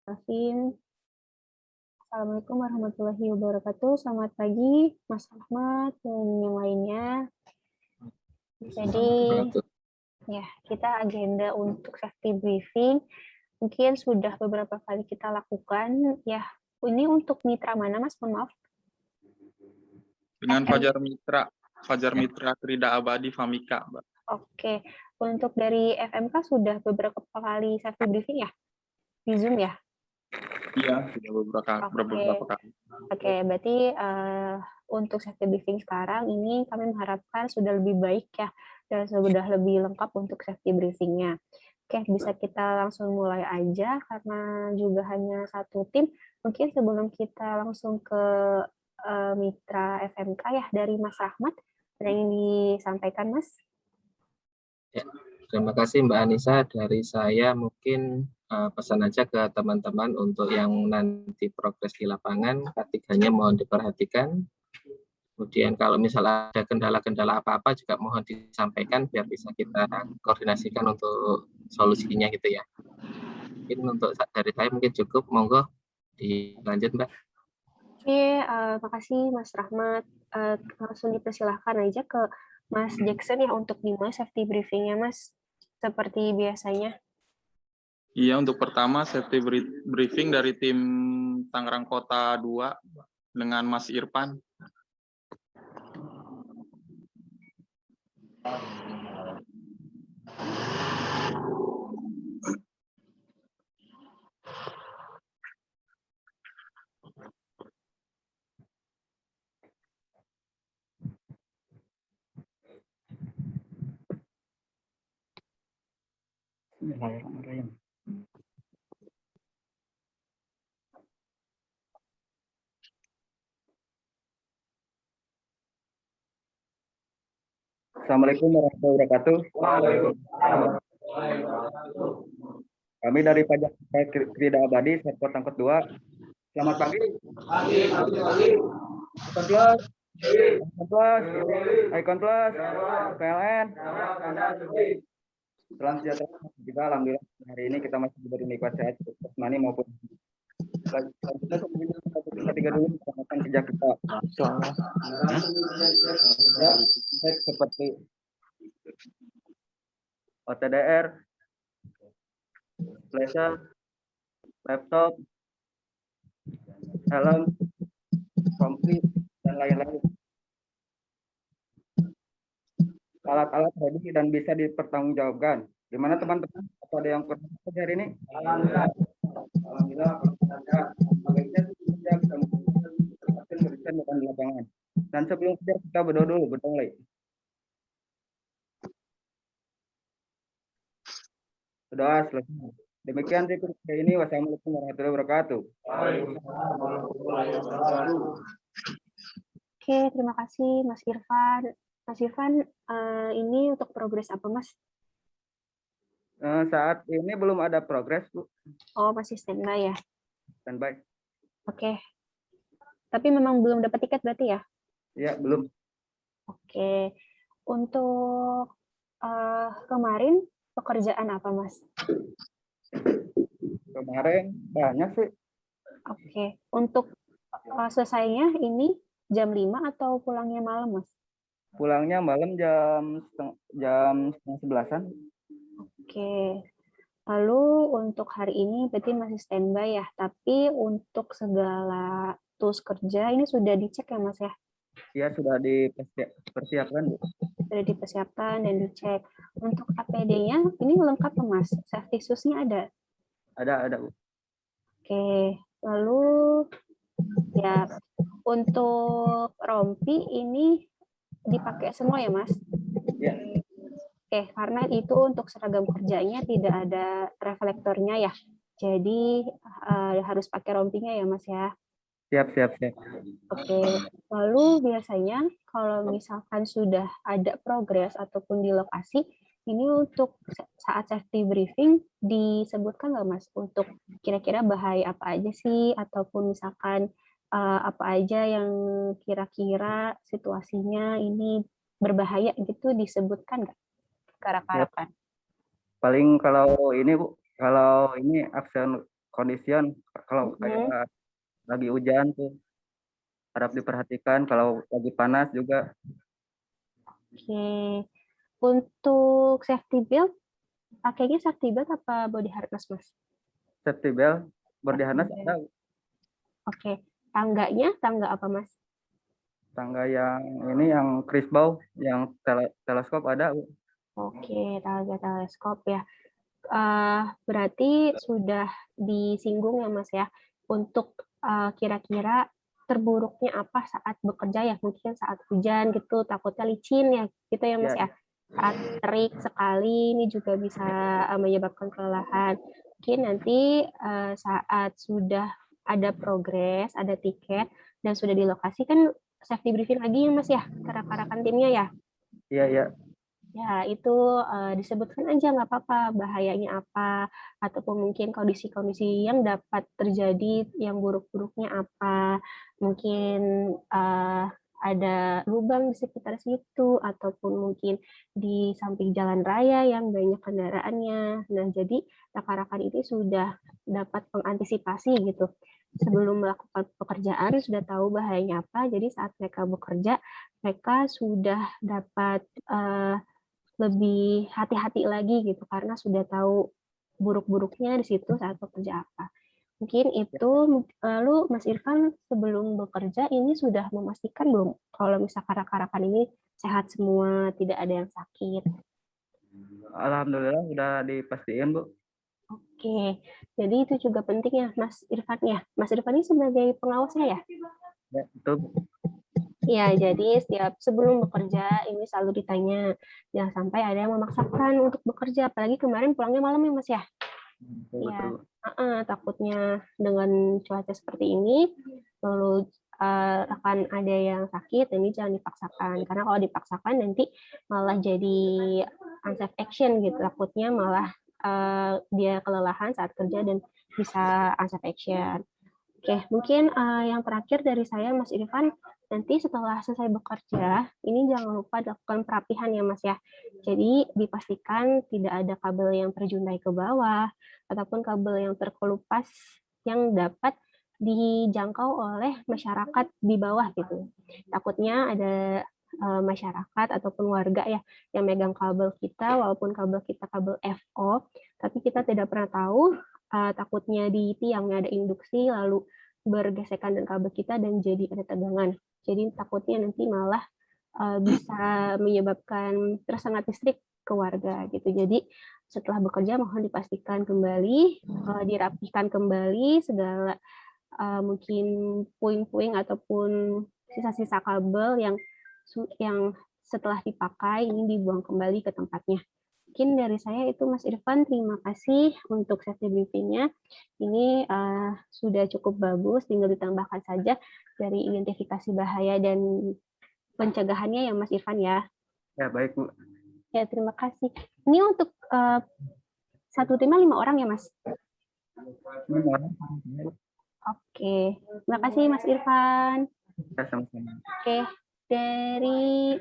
Bismillahirrahmanirrahim. Assalamualaikum warahmatullahi wabarakatuh. Selamat pagi, Mas Ahmad dan yang lainnya. Jadi, ya kita agenda untuk safety briefing mungkin sudah beberapa kali kita lakukan. Ya, ini untuk mitra mana, Mas? Mohon maaf. Dengan Fajar Mitra Krida Abadi Famika, Mbak. Oke, untuk dari FMK sudah beberapa kali safety briefing ya? Di Zoom ya? Iya, sudah beberapa kali. Oke, berarti untuk safety briefing sekarang ini kami mengharapkan sudah lebih baik ya, dan sudah lebih lengkap untuk safety briefingnya. Oke, bisa kita langsung mulai aja karena juga hanya satu tim. Mungkin sebelum kita langsung ke mitra FMK ya dari Mas Rahmat, ada yang disampaikan Mas? Ya, terima kasih Mbak Anissa. Dari saya mungkin pesan aja ke teman-teman untuk yang nanti progres di lapangan, K3-nya mohon diperhatikan. Kemudian kalau misalnya ada kendala-kendala apa-apa juga mohon disampaikan biar bisa kita koordinasikan untuk solusinya gitu ya. Mungkin untuk dari saya mungkin cukup, monggo dilanjut Mbak. Oke, makasih Mas Rahmat. Langsung dipersilahkan aja ke Mas Jackson ya untuk dimulai safety briefingnya Mas, seperti biasanya. Iya, untuk pertama safety briefing dari tim Tangerang Kota 2 dengan Mas Irfan. Assalamualaikum warahmatullahi wabarakatuh. Kami dari Pajak Krida Abadi, Serpot Angkot 2. Selamat pagi. Icon Plus, PLN. Salam sejahtera kita, alhamdulillah hari ini kita masih diberi nikmat sehat jasmani maupun tiga dulu melakukan kerja kita. Ya, seperti OTDR, flasher, laptop, helm, komplit, dan lain-lain. Alat-alat ready dan bisa dipertanggungjawabkan. Gimana teman-teman? Apa ada yang kurang hari ini? Alhamdulillah. Dan sebelum kerja kita berdoa dulu, mulai. Berdoa selesai. Demikian review ini. Wassalamualaikum warahmatullahi wabarakatuh. Oke, terima kasih Mas Irfan. Mas Irfan, ini untuk progres apa Mas? Saat ini belum ada progres, Bu. Oh, masih standby ya? Standby. Oke. Tapi memang belum dapat tiket berarti ya? Iya, belum. Oke. Untuk kemarin pekerjaan apa Mas? Kemarin banyak sih. Oke. Untuk selesainya ini jam 5 atau pulangnya malam Mas? Pulangnya malam jam setengah 11-an. Oke. Lalu untuk hari ini berarti masih standby ya, tapi untuk segala tools kerja ini sudah dicek ya Mas ya? Iya, sudah dipersiapkan, Bu. Sudah dipersiapkan dan dicek. Untuk APD-nya ini lengkap Mas? Safety shoes-nya ada? Ada, Bu. Oke. Lalu ya untuk rompi ini dipakai semua ya Mas? Iya. Oke, karena itu untuk seragam kerjanya tidak ada reflektornya ya. Jadi harus pakai rompinya ya Mas ya. Siap. Oke, lalu biasanya kalau misalkan sudah ada progres ataupun di lokasi, ini untuk saat safety briefing disebutkan nggak Mas untuk kira-kira bahaya apa aja sih, ataupun misalkan apa aja yang kira-kira situasinya ini berbahaya gitu disebutkan nggak karak-karakan? Paling kalau ini, Bu, kalau ini aksen kondisian kalau kayak lagi hujan tuh harap diperhatikan, kalau lagi panas juga. Oke. Untuk safety belt, pakainya safety belt apa body harness, Mas? Safety belt, body harness Safety ada. belt. Oke. Tangganya, tangga apa, Mas? Tangga yang ini yang Crisbow, yang teleskop ada. Oke, tangga teleskop ya. Berarti sudah disinggung ya, Mas ya, untuk kira-kira terburuknya apa saat bekerja ya, mungkin saat hujan gitu, takutnya licin ya, gitu ya, Mas Ya, ya. Saat terik sekali ini juga bisa menyebabkan kelelahan. Mungkin nanti saat sudah ada progres, ada tiket, dan sudah di lokasi kan safety briefing lagi ya, Mas ya, ke rekan-rekan timnya ya. iya, iya. Ya, itu disebutkan aja nggak apa-apa, bahayanya apa, ataupun mungkin kondisi-kondisi yang dapat terjadi, yang buruk-buruknya apa, mungkin ada lubang di sekitar situ, ataupun mungkin di samping jalan raya yang banyak kendaraannya. Nah, jadi rekan-rekan ini sudah dapat mengantisipasi gitu. Sebelum melakukan pekerjaan, sudah tahu bahayanya apa, jadi saat mereka bekerja, mereka sudah dapat lebih hati-hati lagi gitu karena sudah tahu buruk-buruknya di situ saat bekerja apa. Mungkin itu lalu Mas Irfan sebelum bekerja ini sudah memastikan belum kalau misalkan rekan-rekan ini sehat semua, tidak ada yang sakit. Alhamdulillah udah dipastiin, Bu. Oke, jadi itu juga penting ya Mas Irfan ya. Mas Irfan ini sebagai pengawasnya ya? Ya, betul. Ya, jadi setiap sebelum bekerja ini selalu ditanya, jangan sampai ada yang memaksakan untuk bekerja, apalagi kemarin pulangnya malam ya Mas ya. Betul, Ya, betul. takutnya dengan cuaca seperti ini, lalu akan ada yang sakit, ini jangan dipaksakan. Karena kalau dipaksakan nanti malah jadi unsafe action gitu, takutnya malah dia kelelahan saat kerja dan bisa unsafe action. Oke, mungkin yang terakhir dari saya, Mas Irfan, nanti setelah selesai bekerja, ini jangan lupa dilakukan perapihan ya, Mas ya. Jadi dipastikan tidak ada kabel yang terjuntai ke bawah, ataupun kabel yang terkelupas yang dapat dijangkau oleh masyarakat di bawah gitu. Takutnya ada masyarakat ataupun warga ya yang megang kabel kita, walaupun kabel kita kabel FO, tapi kita tidak pernah tahu takutnya di tiangnya ada induksi lalu bergesekan dengan kabel kita dan jadi ada tegangan. Jadi takutnya nanti malah bisa menyebabkan tersengat listrik ke warga gitu. Jadi setelah bekerja mohon dipastikan kembali, dirapihkan kembali segala mungkin puing-puing ataupun sisa-sisa kabel yang setelah dipakai ini dibuang kembali ke tempatnya. Mungkin dari saya itu Mas Irfan, terima kasih untuk sesi briefingnya. Ini sudah cukup bagus, tinggal ditambahkan saja dari identifikasi bahaya dan pencegahannya ya Mas Irfan ya. Ya, baik, Bu. Ya, terima kasih. Ini untuk satu timnya 5 orang ya Mas? Oke, terima kasih Mas Irfan. Ya, sama-sama. Oke, dari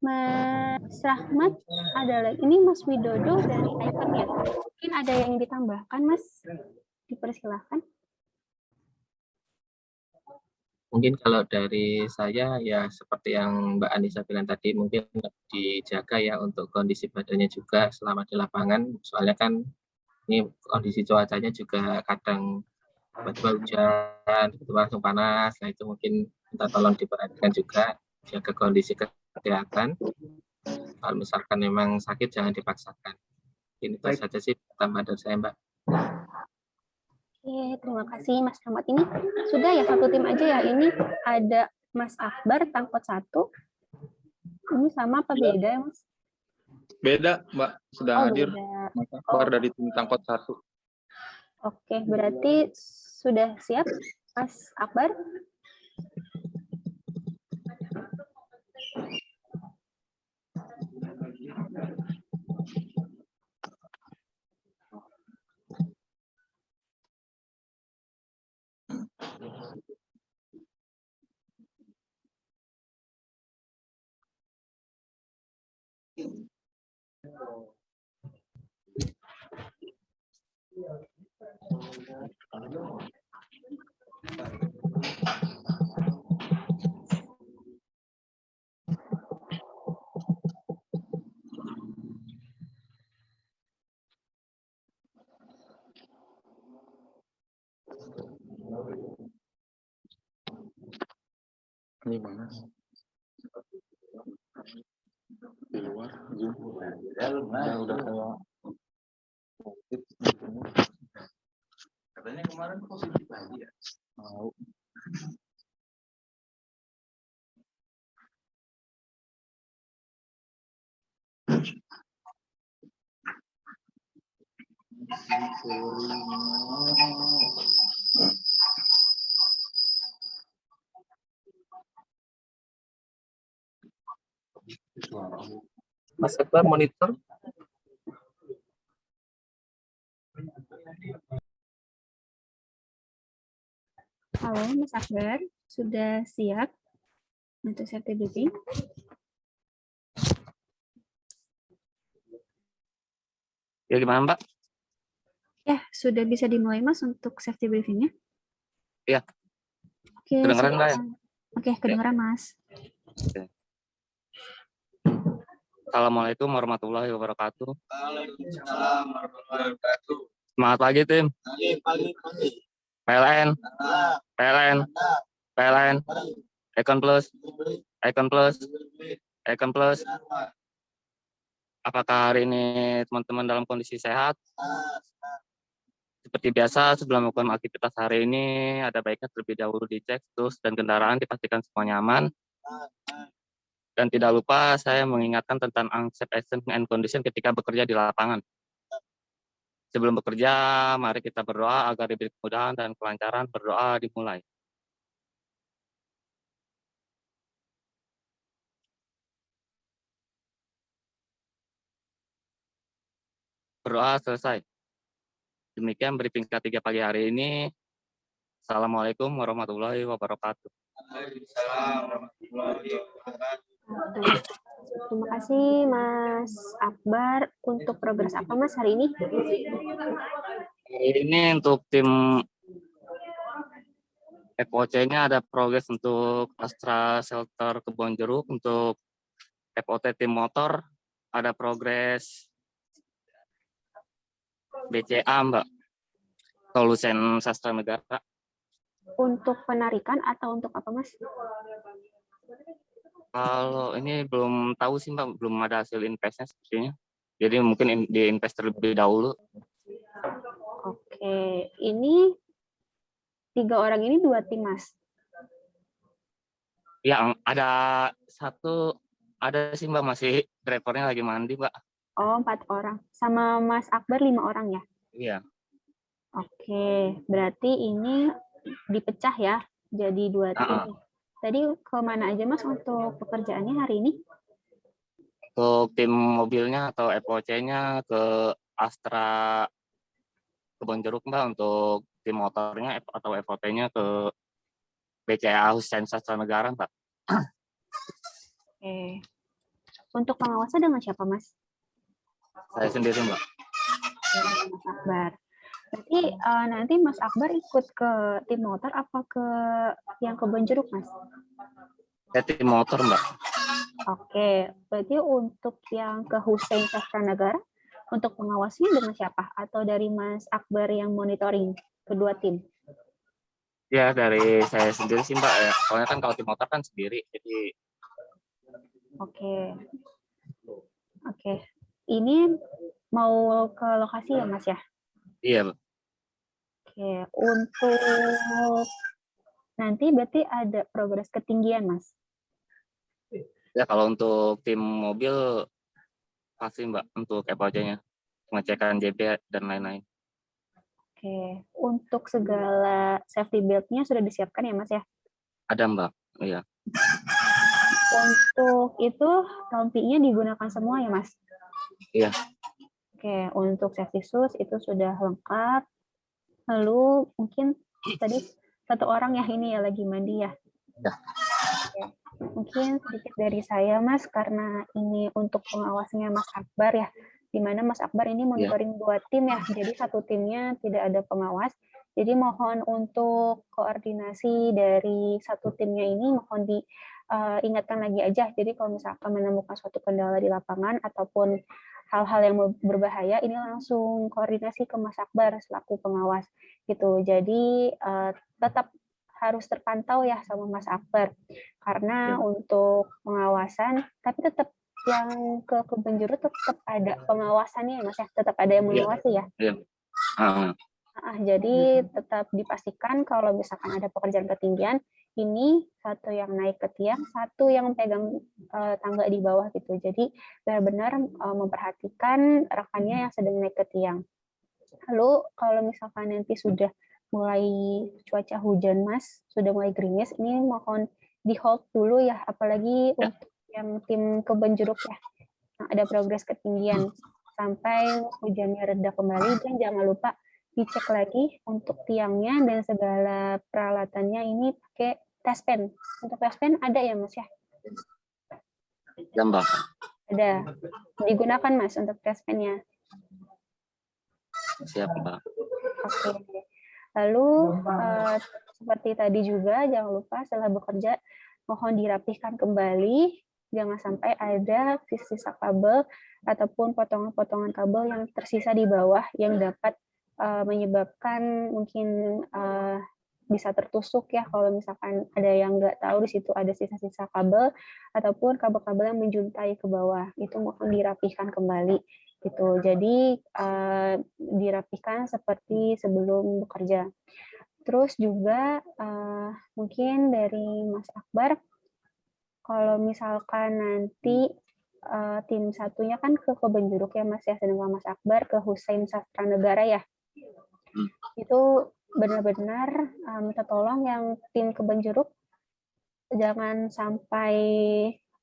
Mas Rahmat ada lagi. Ini Mas Widodo dari Icon ya. Mungkin ada yang ditambahkan, Mas? Dipersilahkan. Mungkin kalau dari saya ya seperti yang Mbak Anissa bilang tadi, mungkin dijaga ya untuk kondisi badannya juga selama di lapangan. Soalnya kan ini kondisi cuacanya juga kadang tiba-tiba hujan, tiba-tiba langsung panas. Nah itu mungkin minta tolong diperhatikan juga, jaga kondisi kesehatan. Kalau misalkan memang sakit jangan dipaksakan. Ini itu saja sih tambah dari saya, Mbak. Oke, terima kasih Mas Rahmat. Ini sudah ya satu tim aja ya. Ini ada Mas Akbar Tangkot 1. Ini sama apa beda ya Mas? Beda, Mbak. Sudah hadir Beda. Mas Akbar dari tim Tangkot 1. Oke, berarti sudah siap Mas Akbar? Ini mana? Di luar Zoom. Udah kayak katanya kemarin positif lagi ya. Mau. Mas Akbar monitor. Halo Mas Akbar, sudah siap untuk safety briefing? Ya gimana Mbak? Ya, sudah bisa dimulai Mas untuk safety briefingnya? Iya. Oke, Kedengeran Mbak ya? Oke, kedengeran Mas. Oke. Assalamualaikum warahmatullahi wabarakatuh. Waalaikumsalam warahmatullahi wabarakatuh. Semangat pagi tim. Pagi. PLN, PLN, PLN, Icon Plus, Icon Plus, Icon Plus. Apakah hari ini teman-teman dalam kondisi sehat? Seperti biasa, sebelum melakukan aktivitas hari ini, ada baiknya terlebih dahulu dicek terus dan kendaraan dipastikan semua nyaman. Dan tidak lupa saya mengingatkan tentang acceptance and condition ketika bekerja di lapangan. Sebelum bekerja, mari kita berdoa agar diberi kemudahan dan kelancaran. Berdoa dimulai. Berdoa selesai. Demikian briefing ketiga pagi hari ini. Assalamualaikum warahmatullahi wabarakatuh. Waalaikumsalam warahmatullahi wabarakatuh. Terima kasih Mas Akbar. Untuk progres apa Mas hari ini? Ini untuk tim FOC-nya ada progres untuk Astra Shelter Kebonjeruk. Untuk FOT tim motor ada progres BCA Mbak, Solusen Sastra Negara. Untuk penarikan atau untuk apa Mas? Kalau ini belum tahu sih Mbak, belum ada hasil investnya sepertinya. Jadi mungkin di invest terlebih dahulu. Oke, ini 3 orang ini 2 tim Mas. Ya, ada satu, ada sih Mbak, masih drivernya lagi mandi Mbak. Oh, 4 orang. Sama Mas Akbar 5 orang ya? Iya. Oke, berarti ini dipecah ya, jadi 2 tim. Tadi kemana aja Mas untuk pekerjaannya hari ini? Untuk tim mobilnya atau FOC-nya ke Astra Kebonjeruk Mbak, untuk tim motornya atau FOT-nya ke BCA Husein Sastra Negara Mbak. Oke. Untuk pengawasan dengan siapa Mas? Saya sendiri Mbak. Mas Akbar. Berarti nanti Mas Akbar ikut ke tim motor apa ke yang Kebonjeruk Mas? Saya tim motor Mbak. Oke, berarti untuk yang ke Husein Sastra Negara, untuk pengawasnya dengan siapa? Atau dari Mas Akbar yang monitoring kedua tim? Ya, dari saya sendiri sih Mbak. Ya. Soalnya kan kalau tim motor kan sendiri, jadi... Oke. Oke. Ini mau ke lokasi ya Mas ya? Iya Mbak. Oke, untuk nanti berarti ada progres ketinggian Mas? Ya, kalau untuk tim mobil pasti Mbak, untuk FOC-nya, pengecekan JP dan lain-lain. Oke, untuk segala safety belt-nya sudah disiapkan ya Mas ya? Ada Mbak, iya. Untuk itu rompinya digunakan semua ya Mas? Iya. Oke, untuk safety shoes itu sudah lengkap. Lalu mungkin tadi satu orang ya ini ya lagi mandi ya? Ya. Oke. Mungkin sedikit dari saya Mas, karena ini untuk pengawasnya Mas Akbar ya. di mana Mas Akbar ini monitoring 2 tim ya, jadi satu timnya tidak ada pengawas. Jadi mohon untuk koordinasi dari satu timnya ini mohon diingatkan lagi aja. Jadi kalau misalkan menemukan suatu kendala di lapangan ataupun hal-hal yang berbahaya, ini langsung koordinasi ke Mas Akbar selaku pengawas gitu. Jadi tetap harus terpantau ya sama Mas Akbar. Karena untuk pengawasan, tapi tetap yang ke kebun jeruk tetap ada pengawasannya ya Mas ya, tetap ada yang mengawasi ya. Jadi tetap dipastikan kalau misalkan ada pekerjaan ketinggian, ini satu yang naik ke tiang, satu yang pegang tangga di bawah gitu. Jadi benar-benar memperhatikan rekannya yang sedang naik ke tiang. Lalu kalau misalkan nanti sudah mulai cuaca hujan Mas, sudah mulai gerimis, ini mohon di hold dulu ya, apalagi untuk yang tim kebun jeruk ya, ada progres ketinggian sampai hujannya reda kembali, dan jangan lupa dicek lagi untuk tiangnya dan segala peralatannya ini pakai test pen. Untuk test pen ada ya Mas ya? Mbak. Ada. Digunakan Mas untuk test pennya. Siap Mbak. Oke. Lalu seperti tadi juga jangan lupa setelah bekerja mohon dirapihkan kembali, jangan sampai ada sisa kabel ataupun potongan-potongan kabel yang tersisa di bawah yang dapat menyebabkan mungkin bisa tertusuk ya kalau misalkan ada yang nggak tahu di situ ada sisa-sisa kabel ataupun kabel-kabel yang menjuntai ke bawah, itu mohon dirapihkan kembali gitu. Jadi dirapihkan seperti sebelum bekerja. Terus juga mungkin dari Mas Akbar, kalau misalkan nanti tim satunya kan ke kebun jeruk ya Mas ya, sedangkan Mas Akbar ke Hussein Sastra Negara ya. Itu benar-benar minta tolong yang tim kebun jeruk jangan sampai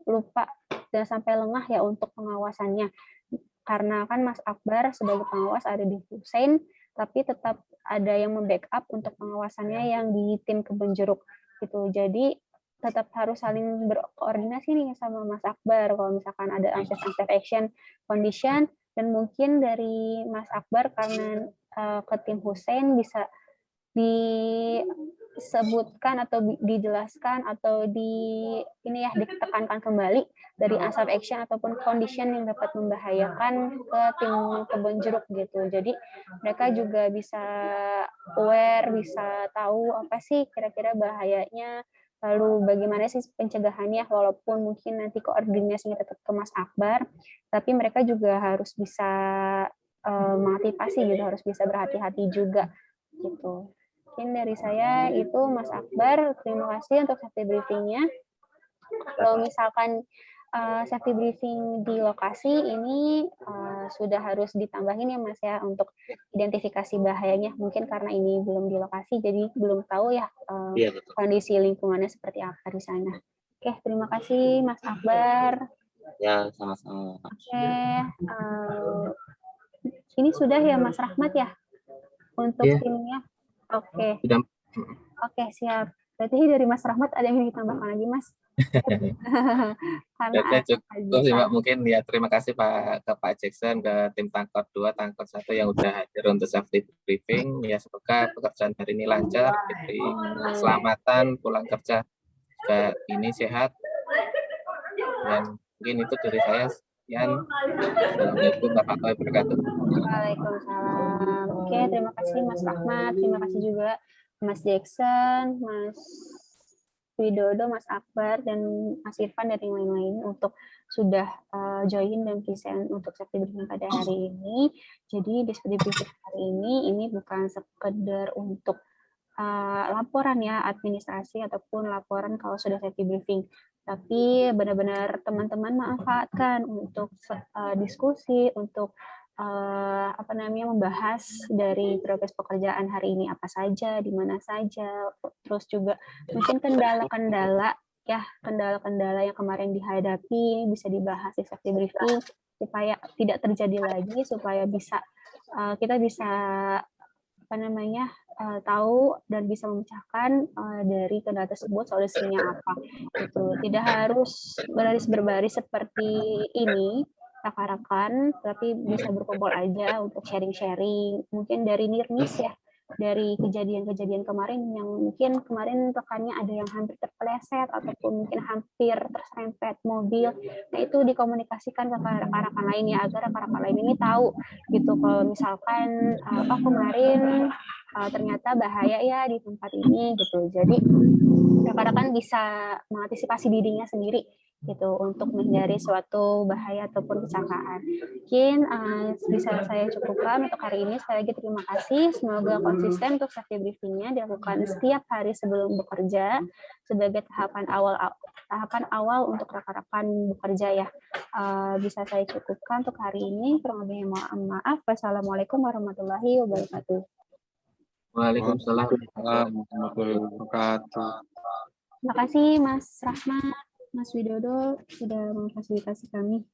lupa, jangan sampai lengah ya untuk pengawasannya. Karena kan Mas Akbar sebagai pengawas ada di Hussein, tapi tetap ada yang membackup untuk pengawasannya yang di tim kebun jeruk gitu. Jadi tetap harus saling berkoordinasi nih sama Mas Akbar kalau misalkan ada unsafe action condition, dan mungkin dari Mas Akbar karena ke tim Hussein bisa disebutkan atau dijelaskan atau ditekankan kembali dari unsafe action ataupun condition yang dapat membahayakan ke tim kebun jeruk gitu. Jadi mereka juga bisa aware, bisa tahu apa sih kira-kira bahayanya, lalu bagaimana sih pencegahannya, walaupun mungkin nanti koordinasinya tetap ke Mas Akbar, tapi mereka juga harus bisa mengantisipasi gitu, harus bisa berhati-hati juga gitu. Mungkin dari saya itu Mas Akbar, terima kasih untuk safety briefingnya. Kalau misalkan safety briefing di lokasi ini sudah harus ditambahin ya Mas ya untuk identifikasi bahayanya, mungkin karena ini belum di lokasi jadi belum tahu ya kondisi lingkungannya seperti apa di sana. Oke, terima kasih Mas Akbar. Ya, sama-sama. Oke, ini sudah ya Mas Rahmat ya untuk timnya. Oke. Oke, siap. Berarti dari Mas Rahmat ada yang ditambahkan lagi, Mas? Karena cukup sih Pak, mungkin ya terima kasih Pak ke Pak Jackson, ke tim Tangkot 2, Tangkot 1 yang udah hadir untuk safety briefing. Ya semoga pekerjaan hari ini lancar, diberi keselamatan, pulang kerja juga ini sehat. Dan mungkin itu dari saya. Sekian. Assalamualaikum warahmatullahi wabarakatuh. Waalaikumsalam. Oke, terima kasih Mas Rahmat, terima kasih juga Mas Jackson, Mas Widodo, Mas Akbar, dan Mas Irfan dan yang lain-lain untuk sudah join dan present untuk safety briefing pada hari ini. Jadi di safety briefing hari ini bukan sekedar untuk laporan ya administrasi ataupun laporan kalau sudah safety briefing, tapi benar-benar teman-teman manfaatkan untuk diskusi, untuk membahas dari progres pekerjaan hari ini apa saja, di mana saja, terus juga mungkin kendala-kendala yang kemarin dihadapi bisa dibahas di safety briefing supaya tidak terjadi lagi, supaya bisa kita bisa tahu dan bisa memecahkan dari kendala tersebut solusinya apa. Itu tidak harus berbaris seperti ini, rekan-rekan, tapi bisa berkumpul aja untuk sharing-sharing. Mungkin dari Nirmis ya, dari kejadian-kejadian kemarin yang mungkin kemarin rekannya ada yang hampir terpeleset ataupun mungkin hampir terserempet mobil. Nah, itu dikomunikasikan ke rekan-rekan lain ya, agar rekan-rekan lain ini tahu gitu kalau misalkan kemarin ternyata bahaya ya di tempat ini gitu. Jadi rekan-rekan bisa mengantisipasi dirinya sendiri gitu untuk menghindari suatu bahaya ataupun kecelakaan. Mungkin bisa saya cukupkan untuk hari ini. Sekali lagi terima kasih. Semoga konsisten untuk safety briefingnya dilakukan setiap hari sebelum bekerja sebagai tahapan awal untuk rekan-rekan bekerja ya. Bisa saya cukupkan untuk hari ini. Kurang lebihnya mohon maaf. Wassalamualaikum warahmatullahi wabarakatuh. Waalaikumsalam. Warahmatullahi wabarakatuh. Terima kasih Mas Rahmat, Mas Widodo sudah memfasilitasi kami.